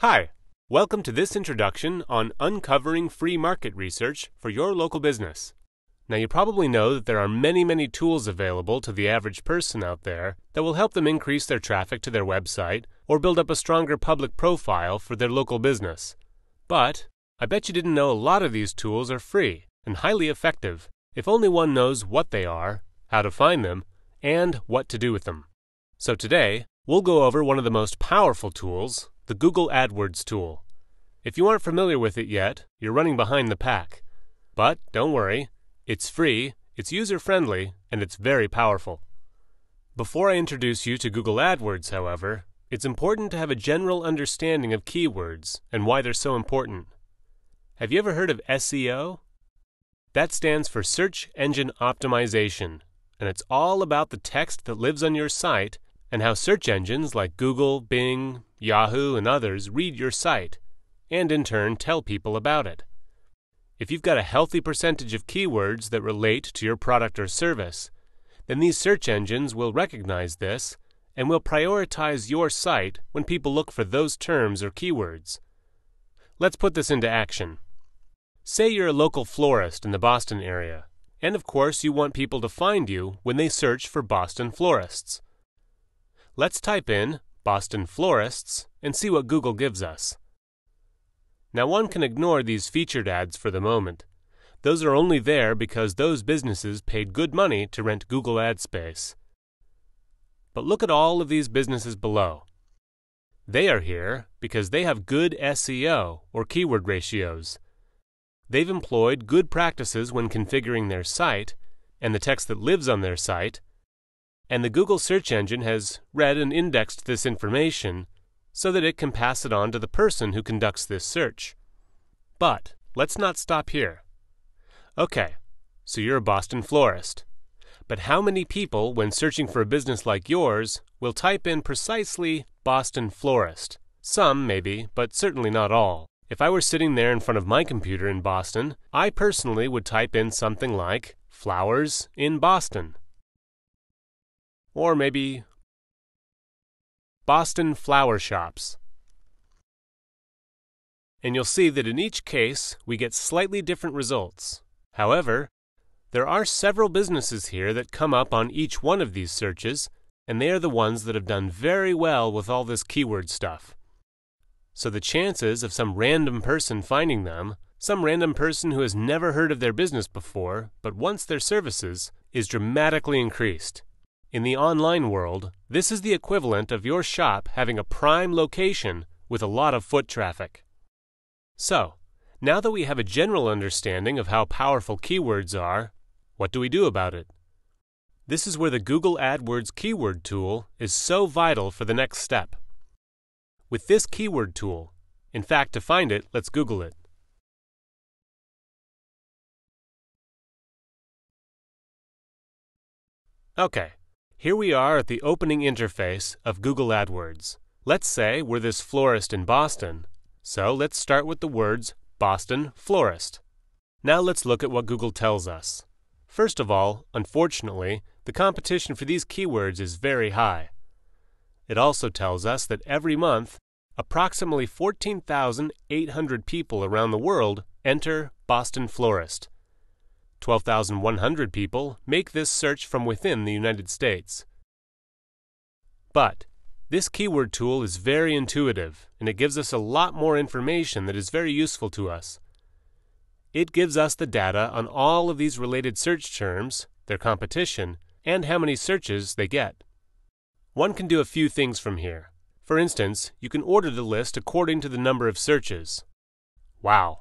Hi, welcome to this introduction on uncovering free market research for your local business. Now you probably know that there are many tools available to the average person out there that will help them increase their traffic to their website or build up a stronger public profile for their local business. But I bet you didn't know a lot of these tools are free and highly effective if only one knows what they are, how to find them, and what to do with them. So today, we'll go over one of the most powerful tools, the Google AdWords tool. If you aren't familiar with it yet, you're running behind the pack. But don't worry, it's free, it's user-friendly, and it's very powerful. Before I introduce you to Google AdWords, however, it's important to have a general understanding of keywords and why they're so important. Have you ever heard of SEO? That stands for Search Engine Optimization, and it's all about the text that lives on your site and how search engines like Google, Bing, Yahoo, and others read your site, and in turn tell people about it. If you've got a healthy percentage of keywords that relate to your product or service, then these search engines will recognize this and will prioritize your site when people look for those terms or keywords. Let's put this into action. Say you're a local florist in the Boston area, and of course you want people to find you when they search for Boston florists. Let's type in Boston florists and see what Google gives us. Now one can ignore these featured ads for the moment. Those are only there because those businesses paid good money to rent Google ad space. But look at all of these businesses below. They are here because they have good SEO or keyword ratios. They've employed good practices when configuring their site and the text that lives on their site, and the Google search engine has read and indexed this information so that it can pass it on to the person who conducts this search. But let's not stop here. Okay, so you're a Boston florist. But how many people, when searching for a business like yours, will type in precisely Boston florist? Some, maybe, but certainly not all. If I were sitting there in front of my computer in Boston, I personally would type in something like flowers in Boston. Or maybe Boston flower shops. And you'll see that in each case we get slightly different results. However, there are several businesses here that come up on each one of these searches, and they are the ones that have done very well with all this keyword stuff. So the chances of some random person finding them, some random person who has never heard of their business before but wants their services, is dramatically increased. In the online world, this is the equivalent of your shop having a prime location with a lot of foot traffic. So, now that we have a general understanding of how powerful keywords are, what do we do about it? This is where the Google AdWords keyword tool is so vital for the next step. With this keyword tool, in fact, to find it, let's Google it. Okay, here we are at the opening interface of Google AdWords. Let's say we're this florist in Boston, so let's start with the words Boston florist. Now let's look at what Google tells us. First of all, unfortunately, the competition for these keywords is very high. It also tells us that every month, approximately 14,800 people around the world enter Boston florist. 12,100 people make this search from within the United States. But this keyword tool is very intuitive, and it gives us a lot more information that is very useful to us. It gives us the data on all of these related search terms, their competition, and how many searches they get. One can do a few things from here. For instance, you can order the list according to the number of searches. Wow!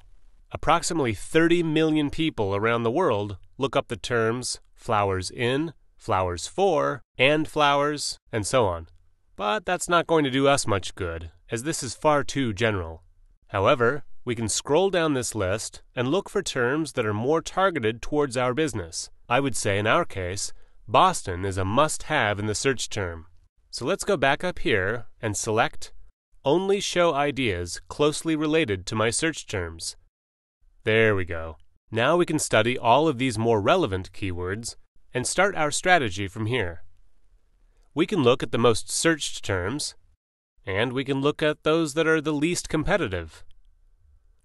Approximately 30 million people around the world look up the terms flowers in, flowers for, and flowers, and so on. But that's not going to do us much good, as this is far too general. However, we can scroll down this list and look for terms that are more targeted towards our business. I would say in our case, Boston is a must-have in the search term. So let's go back up here and select Only Show Ideas Closely Related to My Search Terms. There we go. Now we can study all of these more relevant keywords and start our strategy from here. We can look at the most searched terms, and we can look at those that are the least competitive.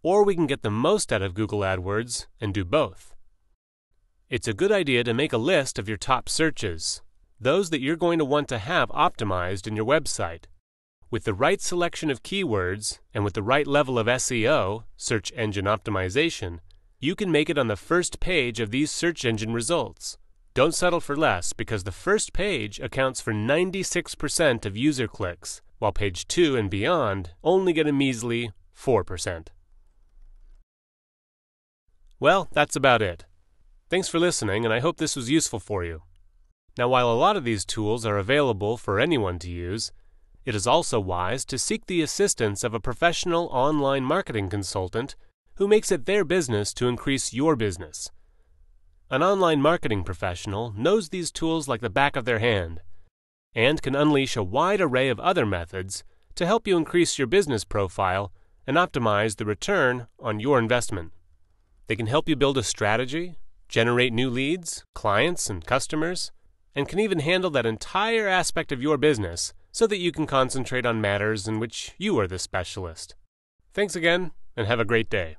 Or we can get the most out of Google AdWords and do both. It's a good idea to make a list of your top searches, those that you're going to want to have optimized in your website. With the right selection of keywords and with the right level of SEO, search engine optimization, you can make it on the first page of these search engine results. Don't settle for less, because the first page accounts for 96% of user clicks, while page 2 and beyond only get a measly 4%. Well, that's about it. Thanks for listening, and I hope this was useful for you. Now, while a lot of these tools are available for anyone to use, it is also wise to seek the assistance of a professional online marketing consultant who makes it their business to increase your business. An online marketing professional knows these tools like the back of their hand and can unleash a wide array of other methods to help you increase your business profile and optimize the return on your investment. They can help you build a strategy, generate new leads, clients, and customers, and can even handle that entire aspect of your business so that you can concentrate on matters in which you are the specialist. Thanks again, and have a great day.